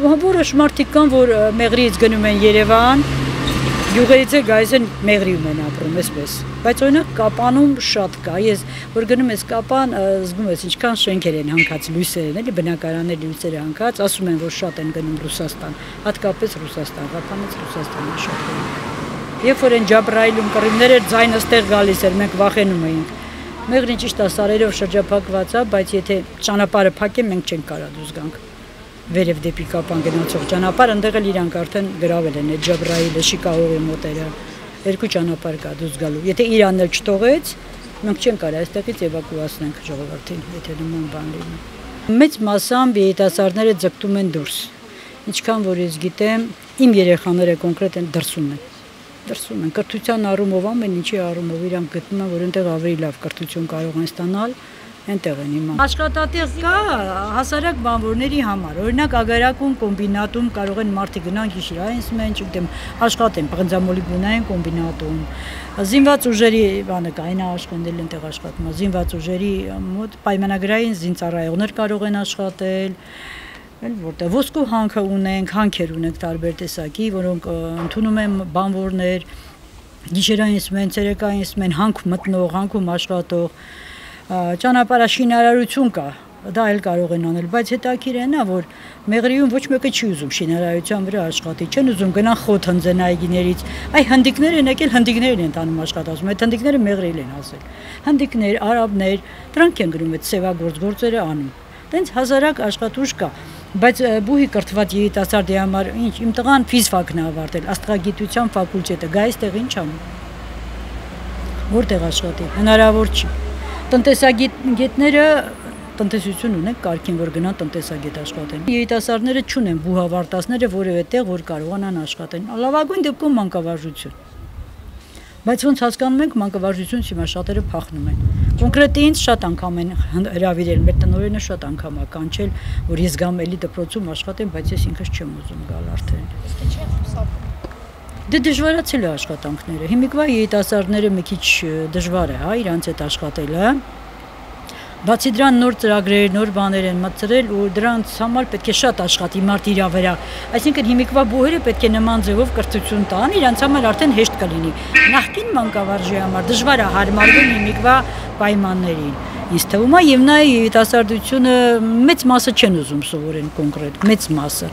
Որոշ մարդիկ կան, որ Մեղրիից գնում են Երևան, գյուղերից գայս են Մեղրիում են ապրում, այսպես։ Բայց օրինակ Կապանում շատ կա, ես որ գնում ես Կապան, զգում ես ինչքան շենքեր են հանգած, լույսեր են, էլի բնակարաններ լույսերը հանգած, ասում են, որ շատ են գնում Ռուսաստան, հատկապես Ռուսաստան, Ղափանից Ռուսաստանը շատ գնում։ Երբ որ են Ջաբրայիլում կռիվներ էր, ձայնը ստեղ գալիս էր, մենք վախենում էինք։ Մեղրին ճիշտ է սարերով շրջափակված է, բայց եթե ճանապարհը փակեն, մենք չենք կարող դուրս գանք։ Վերև դեպի Կապան գնացող ճանապարհ, այնտեղ էլ իրանք արդեն գրավել են այդ Ջաբրայիլը, Շիկահողի մոտերը, երկու ճանապարհ կա դուրս գալու։ Եթե Իրանն էլ չթողեց, մենք չենք կարող այստեղից էվակուացնենք ժողովրդին, եթե նման բան լինի։ Մեծ մասամբ երիտասարդները ձգտում են դուրս։ Ինչքան որ ես գիտեմ, իմ երեխաները կոնկրետ են դրսում են կրթության առումով, ամեն ինչի առումով իրանք գտնում են, որ այնտեղ ավելի լավ կրթություն կարող են ստանալ, այնտեղ են իման։ Աշխատատեղ կա հասարակ բանվորների համար, օրինակ ագարակում, կոմբինատում կարող են մարդիկ գնան գիշերային սմեն, չգիտեմ, աշխատեն պղնձամոլիբդենային կոմբինատում, զինված ուժերի բանը կա, այն աշխատել այնտեղ աշխատում, զինված ուժերի մոտ պայմանագրային զինծառայողներ կարող են աշխատել, որտեղ ոսկու հանքը ունենք, հանքեր ունենք տարբեր տեսակի, որոնք ընդունում են բանվորներ, գիշերային սմեն, ցերեկային սմեն, հանք մտնող, հանքում աշխատող, ճանապարհաշինարարություն կա, դա էլ կարող են անել, բայց հետաքրքիր է նա, որ Մեղրիում ոչ մեկը չի ուզում շինարարության վրա աշխատի, չեն ուզում գնան խոտ հնձեն այգիներից, այ հնդիկներ են եկել, հնդիկներն են տանում աշխատում, այդ հնդիկները Մեղրիել են ասել, հնդիկներ, արաբներ, դրանք են գրում այդ սևագործ գործերը անում, տենց հազարակ աշխատուժ կա, բայց բուհի կրթված երիտասարդի համար ինչ, իմ տղան ֆիզֆակն է ավարտել, աստղագիտության ֆակուլտետը, գա այստեղ ինչ անում, որտեղ աշխատի, հնարավոր չի, տնտեսագետները տնտեսություն ունեն, կարգին որ գնան տնտեսագետ աշխատեն, երիտասարդները չունեն բուհավարտածները որևէ տեղ, որ կարողանան աշխատեն, լավագույն դեպքում մանկավարժություն, բայց ոնց հասկանում ենք մանկավարժություն հիմա շատերը փախնում են, կոնկրետ ինձ շատ անգամ են հրավիրել, մեր տնօրենը շատ անգամ է կանչել, որ ես գամ էլի դպրոցում աշխատեմ, բայց ես ինքս չեմ ուզում գալ արդեն։ Դե դժվարացել է աշխատանքները, հիմիկվա երիտասարդները մի քիչ դժվար է, հա, իրանց հետ աշխատելը, բացի դրան նոր ծրագրեր, նոր բաներ են մտցրել ու դրանց համար պետք է շատ աշխատի մարդ իր վրա, այսինքն հիմիկվա բուհերը պետք է նման ձևով կրթություն տան, իրանց համար արդեն հեշտ կլինի, նախկին մանկավարժի համար դժվար է հարմարվել հիմիկվա պայմաններին, ինձ թվում է եւ նա երիտասարդությունը մեծ մասը չեն ուզում սովորեն կոնկրետ, մեծ մասը,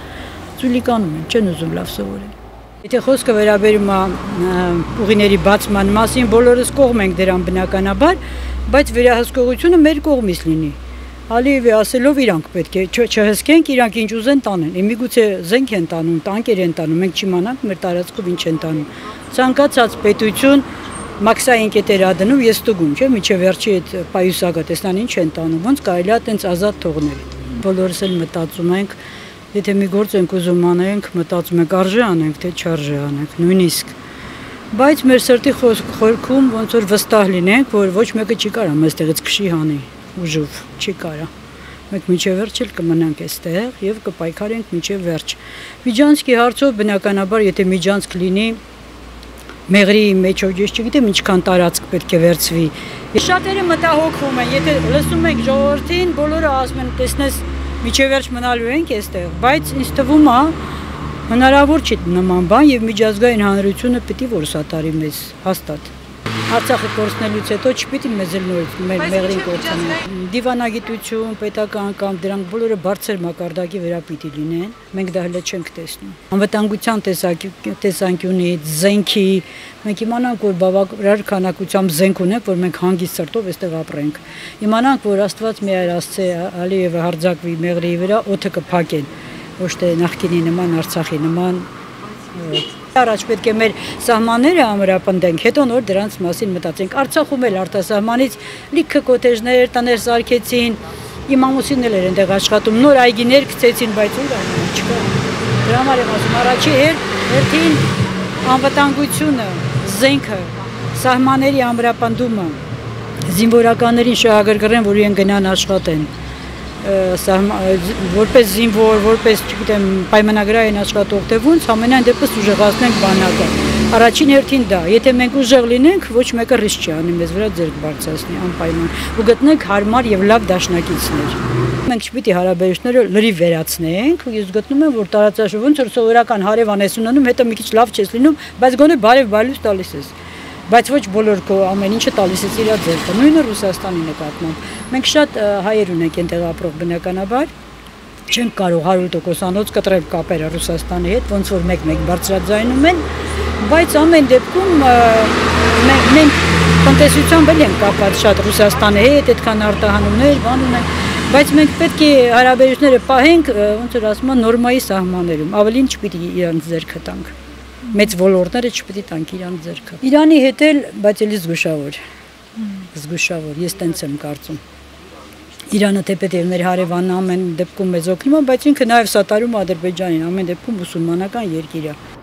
ծուլիկանում են, չեն ուզում լավ սովորեն։ Եթե խոսքը վերաբերում է ուղիների բացման մասին, բոլորս կողմ ենք դրան բնականաբար, բայց վերահսկողությունը մեր կողմից լինի։ Ալիևի ասելով իրանք պետք է չհսկենք, իրանք ինչ ուզեն տանեն։ Միգուցե զենք են տանում, տանկեր են տանում, մենք չիմանանք մեր տարածքով ինչ են տանում։ Ցանկացած պետություն մաքսային կետեր ա դնում, ես ստուգում, չէ՞, միջև վերջի այդ պայուսակը տեսնան ինչ են տանում, ոնց կարելի է տենց ազատ թողնել։ Բոլորս էլ մտածում ենք, եթե մի գործ ենք ուզում անենք, մտածում ենք արժե անենք, թե չարժե անենք, նույնիսկ։ Բայց մեր սրտի խորքում ոնց որ վստահ լինենք, որ ոչ մեկը չի կարող մեզտեղից քշի հանի, ուժով, չի կարող։ Մենք մինչև վերջ էլ կմնանք այստեղ եւ կպայքարենք մինչև վերջ։ Միջանցքի հարցով բնականաբար, եթե միջանցք լինի, Մեղրի մեջով ես չգիտեմ ինչքան տարածք պետք է վերցվի։ Շատերը մտահոգվում են, եթե լսում եք ժողովրդին, բոլորը ասում են, տեսնես միջև վերջ մնալու ենք այստեղ, բայց ինձ թվում է հնարավոր չի նման բան եւ միջազգային հանրությունը պիտի որ սատարի մեզ հաստատ։ Արցախը կորցնելուց հետո չպիտի մեզ էլ նորից Մեղրին կորցնեն։ Դիվանագիտություն, պետական կամ դրանք բոլորը բարձր մակարդակի վրա պիտի լինեն, մենք դա հենց չենք տեսնում։ Անվտանգության տեսանկյունից, զենքի, մենք իմանանք, որ բավարար քանակությամբ զենք ունենք, որ մենք հանգիստ սրտով այստեղ ապրենք։ Իմանանք, որ Աստված միայր Աստծե Ալիևը հարձակվի Մեղրի վրա, օդը կփակեն, ոչ թե նախկինի նման, Արցախի նման Առաջ պետք է մեր սահմանները ամրապնդենք, հետո նոր դրանց մասին մտածենք։ Արցախում էլ արտասահմանից լիքը կոտեժներ, տներ սարքեցին, իմ ամուսինն էլ էր այնտեղ աշխատում, նոր այգիներ գցեցին, բայց ուր չկա։ Դրա համար եմ ասում, առաջի հերթին անվտանգությունը, զենքը, սահմանների ամրապնդումը, զինվորականներին շահագրգռեն, որ իրեն գնան աշխատեն։ Որպես զինվոր, որպես, չգիտեմ, պայմանագրային աշխատող, թե ոնց ամենայն դեպս ուժեղացնենք բանակը։ Առաջին հերթին դա, եթե մենք ուժեղ լինենք, ոչ մեկը ռիսկ չի անի մեզ վրա ձեռք բարձրացնի անպայման ու գտնենք հարմար եւ լավ դաշնակիցներ։ Մենք չպիտի հարաբերությունները լրիվ վերացնենք, ու ես գտնում եմ, որ տարածաշրջանում ոնց որ սովորական հարևան ես ունենում, հետո մի քիչ լավ չես լինում, բայց գոնե բարև-բարելույթ տալիս ես։ Բայց ոչ բոլոր քո ամեն ինչը տալիս ես իր ձեռքը։ Նույնը Ռուսաստանի նկատմամբ։ Մենք շատ հայեր ունենք այնտեղ ապրող բնականաբար, չենք կարող 100%-անոց կտրել կապերը Ռուսաստանի հետ, ոնց որ մեկ-մեկ բարձրաձայնում են, բայց ամեն դեպքում մենք տնտեսությամբ էլ ենք կապված շատ Ռուսաստանի հետ, այդքան արտահանումներ, բան ունենք, բայց մենք պետք է հարաբերությունները պահենք, ոնց որ ասում են, նորմայի սահմաններում, ավելին չպիտի իրանց ձեռքը տանք։ Մեծ ոլորտները չպիտի տանք իրանց ձեռքը։ Իրանի հետ էլ, բայց էլի զգուշավոր, ես տենց եմ կարծում։ Իրանը թեպետ մեր հարևանն ամեն դեպքում մեզ օգնում է, բայց ինքը նաև սատարում Ադրբեջանին, ամեն դեպքում մուսուլմանական երկիր է։